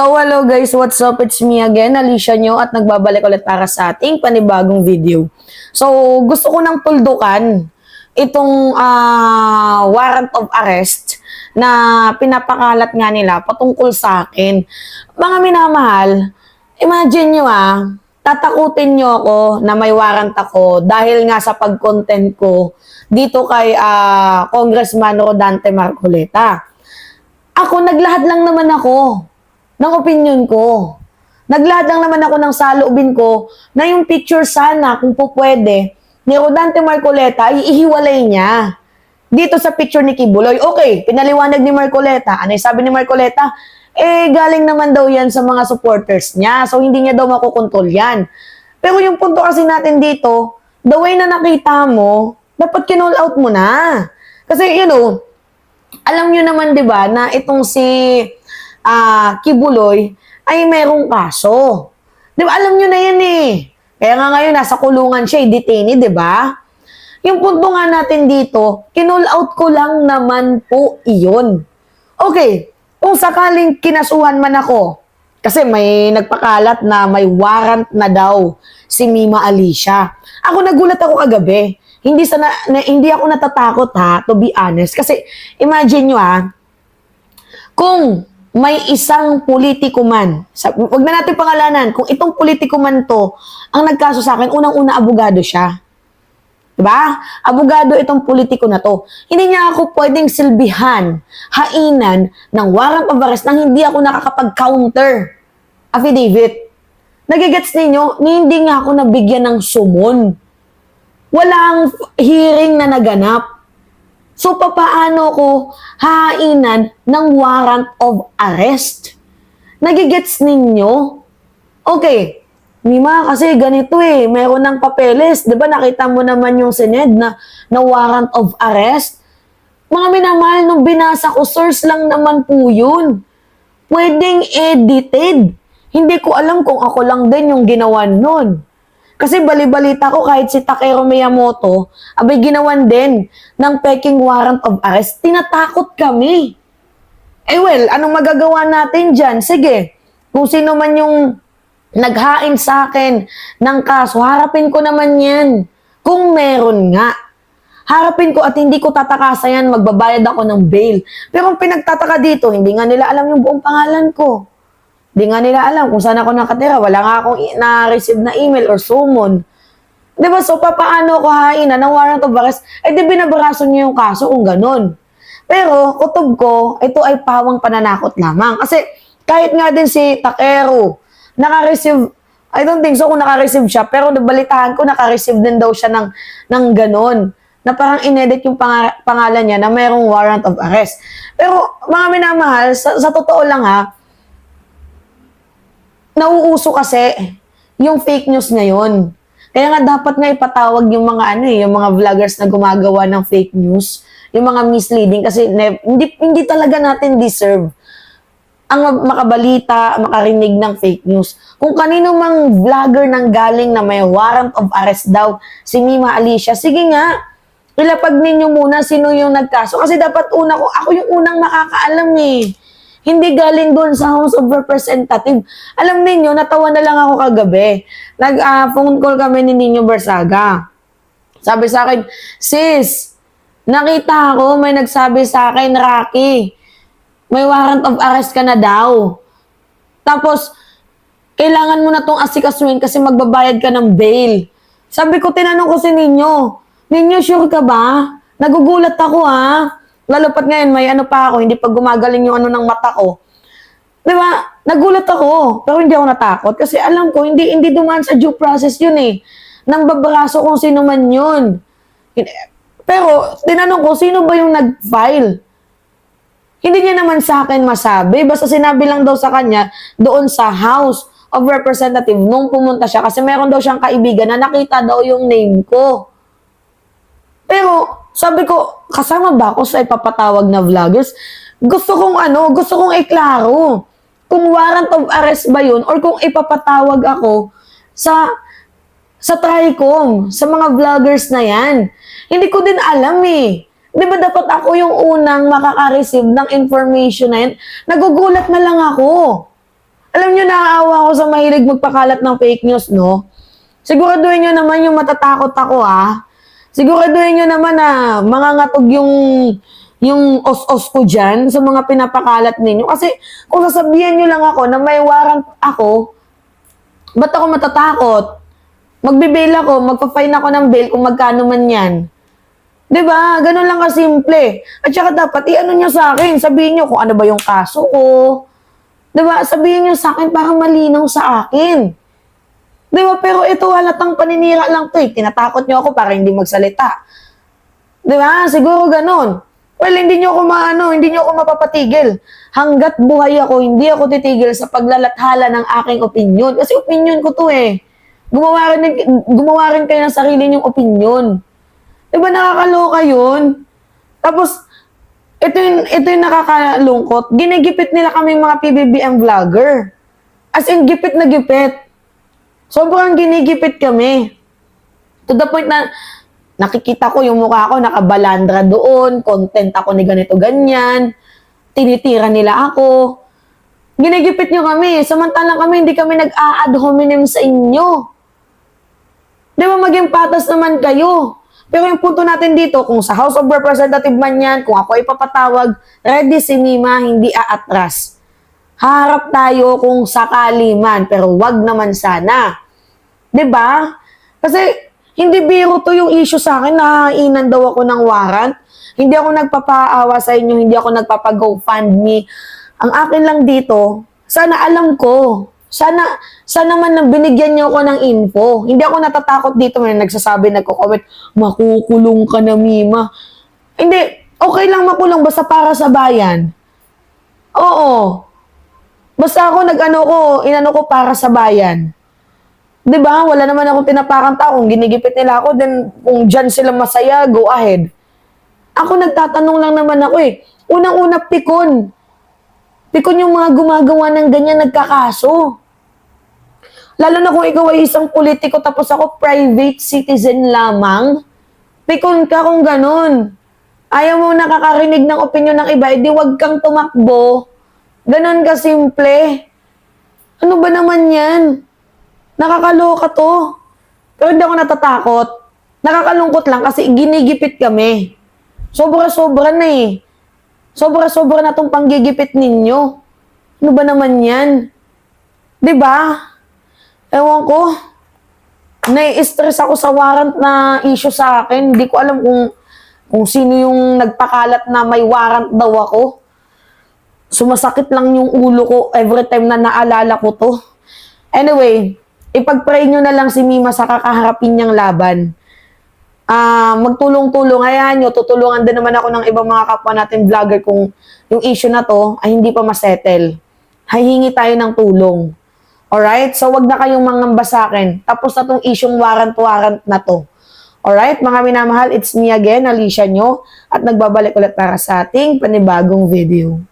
So hello guys, what's up? It's me again, Alicia nyo, at nagbabalik ulit para sa ating panibagong video. So gusto ko nang tuldukan itong warrant of arrest na pinapakalat nga nila patungkol sa akin. Mga minamahal, imagine nyo tatakutin nyo ako na may warrant ako dahil nga sa pag-content ko dito kay Congressman Rodante Marcoleta. Ako, naglahat lang naman ako ng opinion ko. Naglahat lang naman ako ng saloobin ko na yung picture sana, kung po pwede, ni Rodante Marcoleta, ihiwalay niya. Dito sa picture ni Kibuloy. Okay, pinaliwanag ni Marcoleta. Ano yung sabi ni Marcoleta? Galing naman daw yan sa mga supporters niya. So, hindi niya daw makukontrol yan. Pero yung punto kasi natin dito, the way na nakita mo, dapat kinall out mo na. Kasi, alam nyo naman, di ba, na itong si Kibuloy ay merong kaso. Di ba, alam nyo na yan Kaya nga ngayon, nasa kulungan siya, detainee, di ba? Yung punto nga natin dito, kinall out ko lang naman po iyon. Okay, kung sakaling kinasuhan man ako, kasi may nagpakalat na may warrant na daw si Mima Alicia. Ako nagulat ako kagabi. Hindi ako natatakot to be honest. Kasi imagine nyo kung may isang politiko man, wag na natin pangalanan, kung itong politiko man to, ang nagkaso sa akin, unang-una abogado siya. Diba? Abogado itong politiko na to. Hindi niya ako pwedeng silbihan, hainan ng warrant of arrest nang hindi ako nakakapag-counter affidavit. Nagigets ninyo, hindi nga ako nabigyan ng sumon. Walang hearing na naganap. So, papaano ko hainan ng warrant of arrest? Nagigets ninyo? Okay, Mima, kasi ganito meron ng papeles. Diba nakita mo naman yung Sened na warrant of arrest? Mga minamahal, nung binasa ko, source lang naman po yun. Pwedeng edited. Hindi ko alam kung ako lang din yung ginawa nun. Kasi bali-balita ko kahit si Takeru Miyamoto, abay ginawan din ng peking warrant of arrest. Tinatakot kami. Well, anong magagawa natin dyan? Sige, kung sino man yung naghain sa akin ng kaso, harapin ko naman yan. Kung meron nga. Harapin ko at hindi ko tatakasa yan, magbabayad ako ng bail. Pero ang pinagtataka dito, hindi nga nila alam yung buong pangalan ko. Hindi nga nila alam kung saan ako nakatira. Wala nga akong na-receive na email or summon. Diba? So, paano ko hainan ng warrant of arrest? Di binabaraso niyo yung kaso kung ganun. Pero, kutob ko, ito ay pawang pananakot lamang. Kasi, kahit nga din si Takeru, naka-receive, I don't think so kung naka-receive siya, pero nabalitahan ko, naka-receive din daw siya ng ganun. Na parang inedit yung pangalan niya na mayroong warrant of arrest. Pero, mga minamahal, sa totoo lang nauuso kasi yung fake news ngayon. Kaya nga dapat nga ipatawag yung mga yung mga vloggers na gumagawa ng fake news, yung mga misleading kasi hindi talaga natin deserve ang makabalita, makarinig ng fake news. Kung kanino mang vlogger nang galing na may warrant of arrest daw si Mima Alicia, sige nga, ilapag ninyo muna sino yung nagkaso. Kasi dapat ako yung unang makakaalam Hindi galing doon sa House of Representatives. Alam niyo, natawa na lang ako kagabi. Phone call kami ni Nino Barsaga. Sabi sa akin, sis, nakita ko, may nagsabi sa akin, Rocky, may warrant of arrest ka na daw. Tapos, kailangan mo na tong asikasuhin kasi magbabayad ka ng bail. Sabi ko, tinanong ko si Nino, sure ka ba? Nagugulat ako Lalo pat ngayon, may pa ako, hindi pa gumagaling yung ng mata ko. Diba? Nagulat ako, pero hindi ako natakot. Kasi alam ko, hindi dumaan sa due process yun Nang babaraso kung sino man yun. Pero, tinanong ko, sino ba yung nag-file? Hindi niya naman sa akin masabi. Basta sinabi lang daw sa kanya, doon sa House of Representatives, nung pumunta siya, kasi meron daw siyang kaibigan na nakita daw yung name ko. Pero, sabi ko, kasama ba ako sa ipapatawag na vloggers? Gusto kong iklaro. Kung warrant of arrest ba yun or kung ipapatawag ako sa TRICOM, sa mga vloggers na yan. Hindi ko din alam Di ba dapat ako yung unang makaka-receive ng information na yan? Nagugulat na lang ako. Alam nyo, naaawa ako sa mahilig magpakalat ng fake news, no? Siguraduhin nyo naman yung matatakot ako, ha? Siguraduhin nyo naman na mangangatog yung os-os ko dyan sa mga pinapakalat ninyo. Kasi kung sasabihan nyo lang ako na may warrant ako, ba't ako matatakot? Magbe-bail ako, magpa-fine ako ng bail kung magkano man yan. 'Di ba? Ganun lang kasimple. At saka dapat i-ano nyo sa akin, sabihin nyo kung ano ba yung kaso ko. 'Di ba? Sabihin nyo sa akin para malinaw sa akin. 'Di ba? Pero ito halatang paninira lang 'to eh. Tinatakot nyo ako para hindi magsalita. 'Di ba? Siguro ganun. Well, hindi nyo ako mapapatigil. Hanggat buhay ako, hindi ako titigil sa paglalathala ng aking opinion. Kasi opinion ko 'to eh. Gumawa rin kayo ng sarili nyong opinion. Diba nakakaloka yun? Tapos, ito yung nakakalungkot. Ginigipit nila kami mga PBBM vlogger. As in, gipit na gipit. Sobrang ginigipit kami. To the point na nakikita ko yung mukha ko, nakabalandra doon, content ako ni ganito ganyan, tinitira nila ako. Ginigipit nyo kami. Samantalang kami, hindi kami nag-a-ad hominem sa inyo. Di ba maging patas naman kayo? Pero yung punto natin dito, kung sa House of Representative man yan, kung ako ipapatawag, ready si Mima, hindi aatras. Harap tayo kung sakali man, pero wag naman sana. 'Di ba? Kasi hindi biro to yung issue sa akin, nahainan daw ako ng warrant. Hindi ako nagpapaawa sa inyo, hindi ako nagpapag-GoFundMe. Ang akin lang dito, sana alam ko. Sana man na binigyan niyo ako ng info. Hindi ako natatakot dito, may nagsasabi, nagko-comment, makukulong ka na, Mima. Hindi, okay lang makulong basta para sa bayan. Oo. Basta ako inano ko para sa bayan. 'Di ba? Wala naman akong tinapakang tao. Kung ginigipit nila ako, then kung dyan sila masaya, go ahead. Ako nagtatanong lang naman ako eh. Unang-una, pikon. Pikon yung mga gumagawa ng ganyan nagkakaso. Lalo na kung ikaw ay isang politiko tapos ako private citizen lamang. Pikon ka kung ganun. Ayaw mo nakakarinig ng opinion ng iba, edi wag kang tumakbo. Ganun ka simple. Ano ba naman yan? Nakakaloka to. Pero hindi ako natatakot. Nakakalungkot lang kasi ginigipit kami. Sobra-sobra na eh. Sobra-sobra na tong panggigipit ninyo. Ano ba naman yan? 'Di ba? Ewan ko. Nai-stress ako sa warrant na issue sa akin. Hindi ko alam kung sino yung nagpakalat na may warrant daw ako. Sumasakit lang yung ulo ko every time na naalala ko to. Anyway, ipag-pray nyo na lang si Mima sa kakaharapin niyang laban. Magtulong-tulong, ayan nyo, tutulungan din naman ako ng ibang mga kapwa natin vlogger kung yung issue na to ay hindi pa masettle. Hihingi tayo ng tulong. Alright? So, wag na kayong mangamba sa akin. Tapos na tong isyong warrant na to. Alright? Mga minamahal, it's me again, Alicia nyo, at nagbabalik ulit para sa ating panibagong video.